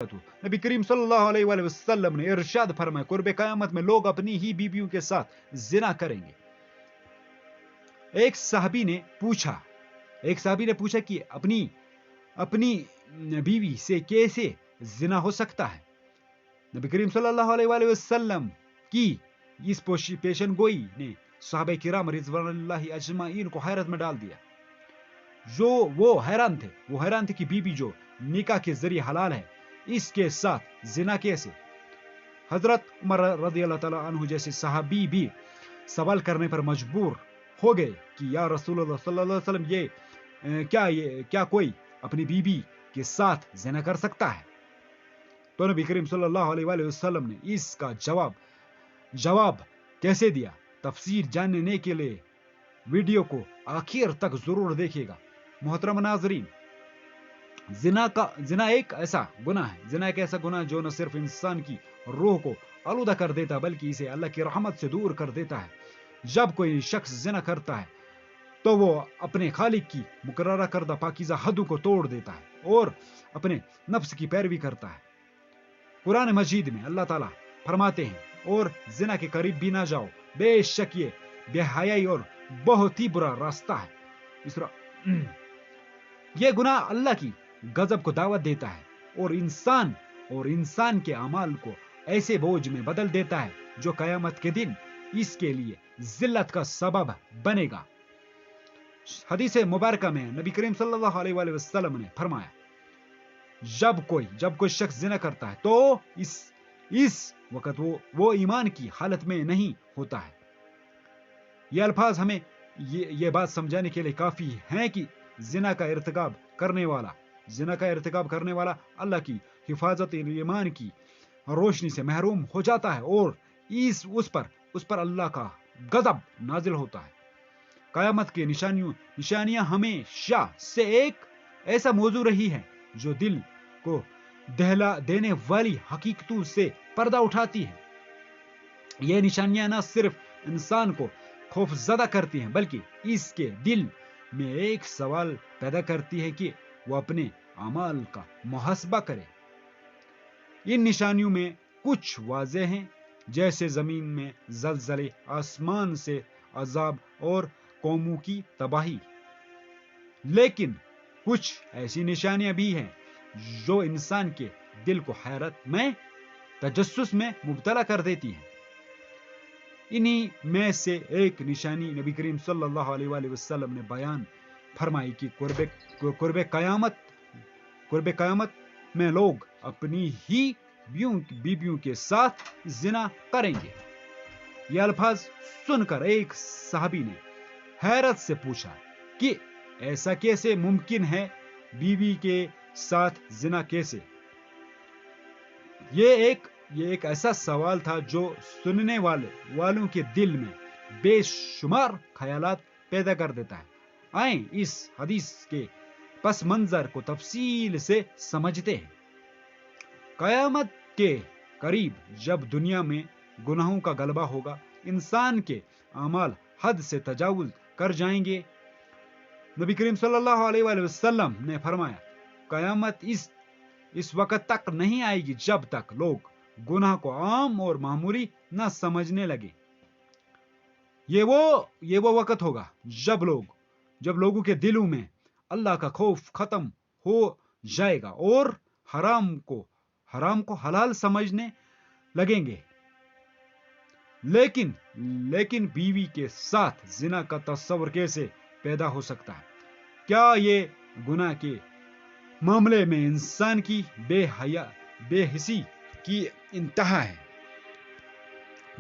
नबी करीम सल्लल्लाहु अलैहि वसल्लम ने इरशाद फरमाया, कुर्ब क़यामत में लोग अपनी ही बीवियों के साथ जिना करेंगे। एक साहबी ने पूछा कि अपनी बीवी से कैसे जिना हो सकता है। नबी करीम सल्लल्लाहु अलैहि वसल्लम की इस पेशन गोई ने सहाबा किराम रिज़वानुल्लाहि अजमाइन को हैरत में डाल दिया। वो हैरान थे कि बीबी जो निकाह के जरिए हलाल है, इसके साथ जिना कैसे। हजरत उमर रज़ियल्लाहु तआला अन्हु जैसे सहाबी भी सवाल करने पर मजबूर हो गए कि या रसूलुल्लाह सल्लल्लाहु अलैहि वसल्लम, क्या कोई अपनी बीबी के साथ जिना कर सकता है। तो नबी करीम सल्लल्लाहु अलैहि वसल्लम ने इसका जवाब कैसे दिया, तफसीर जानने के लिए वीडियो को आखिर तक जरूर देखिएगा। मोहतरम नाज़रीन, जिना एक ऐसा गुनाह जो न सिर्फ इंसान की रूह को आलूदा कर देता बल्कि इसे अल्लाह की रहमत से दूर कर देता है। जब कोई शख्स जिना करता है तो वो अपने खालिक की मुकर्ररा करदा पाकीज़ा हदों को तोड़ देता है और अपने नफ्स की पैरवी करता है। कुरान मजीद में अल्लाह ताला फरमाते हैं, और जिना के करीब भी ना जाओ, बेशक ये बेहयाई और बहुत ही बुरा रास्ता है। यह गुनाह अल्लाह की गजब को दावत देता है और इंसान के अमाल को ऐसे बोझ में बदल देता है जो कयामत के दिन इसके लिए जिल्लत का सबब बनेगा। हदीस मुबारका में नबी करीम सल्लल्लाहु अलैहि वसल्लम ने फरमाया, जब कोई शख्स जिना करता है तो इस वक्त वो ईमान की हालत में नहीं होता है। ये अल्फाज हमें ये बात समझाने के लिए काफी हैं कि जिना का इर्तिकाब करने वाला अल्लाह की हिफाजत ईमान की रोशनी से महरूम हो जाता है और उस पर अल्लाह का गजब नाजिल होता है। कयामत की निशानियां हमेशा से एक ऐसा मौजू रही है जो दिल को दहला देने वाली हकीकतों से पर्दा उठाती है। ये निशानियां न सिर्फ इंसान को खौफजदा करती हैं बल्कि इसके दिल में एक सवाल पैदा करती है कि वो अपने अमाल का मुहासबा करे। इन निशानियों में कुछ वाज़ेह हैं, जैसे जमीन में ज़लज़ले, आसमान से अजाब और कौमों की तबाही। लेकिन कुछ ऐसी निशानियां भी हैं जो इंसान के दिल को हैरत में, तजस्सुस में मुब्तला कर देती हैं। इन्हीं में से एक निशानी नबी करीम सल्लल्लाहु अलैहि वसल्लम ने बयान फरमाई कि कुर्ब क़यामत में लोग अपनी ही बीबियों के साथ जिना करेंगे। ये अल्फाज सुनकर एक सहाबी ने हैरत से पूछा कि ऐसा कैसे मुमकिन है, बीवी के साथ जिना कैसे। ये एक ऐसा सवाल था जो सुनने वालों के दिल में बेशुमार ख्यालात पैदा कर देता है। आए इस हदीस के पस मंजर को तफसील से समझते हैं। कयामत के करीब जब दुनिया में गुनाहों का गलबा होगा, इंसान के अमाल हद से तजावुज कर जाएंगे। नबी करीम सल्लल्लाहु अलैहि वसल्लम ने फरमाया, कयामत इस वक्त तक नहीं आएगी जब तक लोग गुनाह को आम और मामूली न समझने लगे। ये वो वक्त होगा जब लोगों के दिलों में अल्लाह का खौफ खत्म हो जाएगा और हराम को हलाल समझने लगेंगे। लेकिन बीवी के साथ जिना का तस्वर कैसे पैदा हो सकता है? क्या ये गुनाह के मामले में इंसान की बेहिसी की इंतहा है?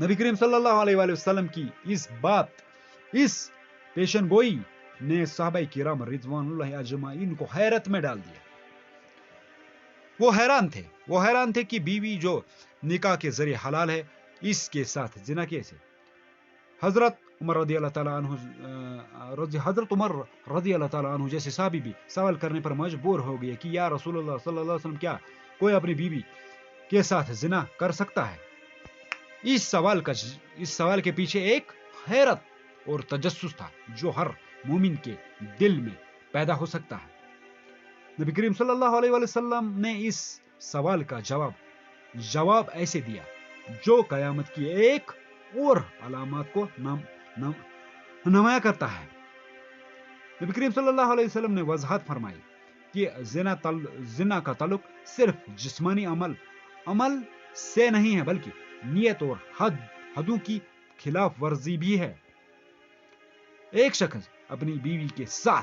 नबी करीम सल्लल्लाहु अलैहि वसल्लम की इस पेशन गोई ने सहाबा किराम रिज़वानुल्लाहि अजमाइन को हैरत में डाल दिया। वो हैरान थे कि बीवी जो निकाह के जरिए हलाल है, इसके साथ जिना कैसे। हजरत उमर रज़ियल्लाहु ताला अन्हु जैसे साहबी भी सवाल करने पर मजबूर हो गए कि या रसूलुल्लाह सल्लल्लाहु अलैहि वसल्लम, क्या कोई अपनी बीवी के साथ जिना कर सकता है? इस सवाल के पीछे एक हैरत और तजस्सुस था जो हर मोमिन के दिल में पैदा हो सकता है। नबी करीम सल्लल्लाहु अलैहि वसल्लम ने इस सवाल का जवाब ऐसे दिया जो कयामत की एक और अलामत को नुमाया करता है। नबी करीम सल्लल्लाहु अलैहि वसल्लम ने वजाहत फरमाई कि जिना का ताल्लुक सिर्फ जिस्मानी अमल से नहीं है, बल्कि नियत और हदों की खिलाफ वर्जी भी है। एक शख्स अपनी बीवी के साथ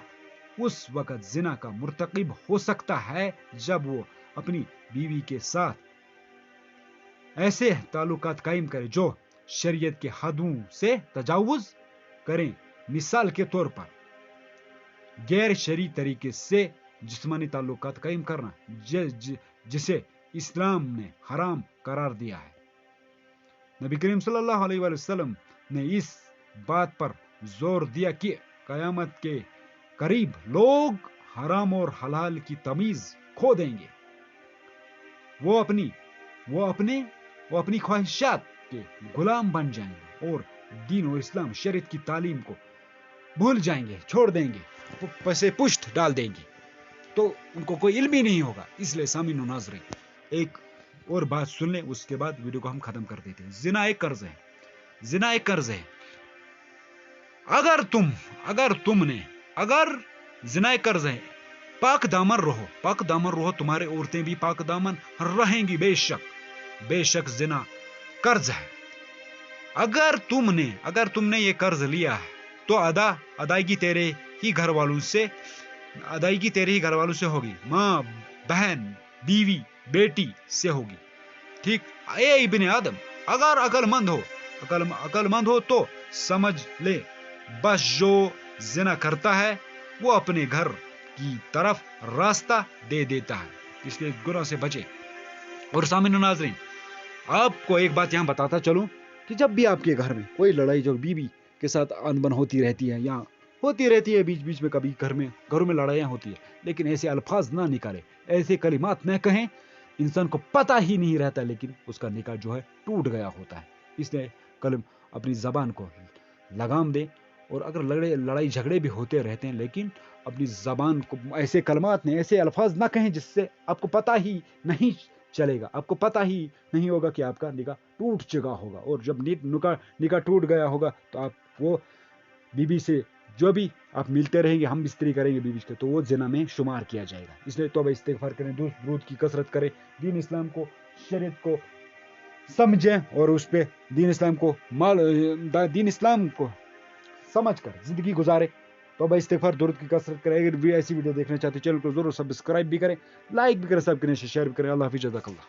उस वक्त जिना का मुर्तकिब हो सकता है जब वो अपनी बीवी के साथ ऐसे ताल्लुकात कायम करे जो शरीयत के हदों से तजावुज करें। मिसाल के तौर पर गैर शरी तरीके से जिस्मानी ताल्लुकात कायम करना जिसे इस्लाम ने हराम करार दिया है। नबी करीम सल्लल्लाहु अलैहि वसल्लम ने इस बात पर जोर दिया कि कयामत के करीब लोग हराम और हलाल की तमीज खो देंगे। वो अपनी ख्वाहिशात के गुलाम बन जाएंगे और दीन और इस्लाम शरीयत की तालीम को भूल जाएंगे, छोड़ देंगे, पसे पुष्ट डाल देंगे, तो उनको कोई इल्म ही नहीं होगा। इसलिए सामीन और नाज़रीन, एक और बात सुन लें, उसके बाद वीडियो को हम खत्म कर देते हैं। जिना एक कर्ज है। अगर जिना एक कर्ज है, पाक दामन रहो, तुम्हारे औरतें भी पाक दामन रहेंगी। बेशक जिना कर्ज है। अगर तुमने ये कर्ज लिया है तो अदायगी तेरे ही घर वालों से होगी, माँ, बहन, बीवी, बेटी से होगी। ठीक। ए इब्ने आदम, अगर अकलमंद हो तो समझ ले, बस जो जिना करता है वो अपने घर की तरफ रास्ता दे देता है, इसलिए गुनाह से बचे। और सामने नाज़रीन, आपको एक बात यहां बताता चलूं कि जब भी आपके घर में कोई लड़ाई जो बीवी के साथ अनबन होती रहती है या होती रहती है, बीच में कभी घरों में लड़ाइयाँ होती है, लेकिन ऐसे अल्फाज ना निकाले, ऐसे कलिमात न कहें। इंसान को पता ही नहीं रहता, लेकिन उसका निकाह जो है टूट गया होता है। इसलिए कलम अपनी जबान को लगाम दे, और अगर लड़ाई झगड़े भी होते रहते हैं, लेकिन अपनी जबान को ऐसे कलमात ने, ऐसे अल्फाज ना कहें जिससे आपको पता ही नहीं चलेगा, आपको पता ही नहीं होगा कि आपका निकाह टूट चुका होगा। और जब निकाह टूट गया होगा तो आप वो बीबी से जो भी आप मिलते रहेंगे, हम बिस्तरी करेंगे बीबी के, तो वो जिना में शुमार किया जाएगा। इसलिए तौबा इस्तिगफार करें, दुरूद की कसरत करें, दीन इस्लाम को, शरीयत को समझें और उस पे दीन इस्लाम को समझ कर जिंदगी गुजारे। तौबा इस्तिगफार, दुरूद की कसरत करें। अगर भी ऐसी वीडियो देखना चाहते हैं, चैनल को जरूर सब्सक्राइब भी करें, लाइक भी करें, सबके लिए शेयर भी करें। अल्लाह हाफिज़, जज़ाकल्लाह।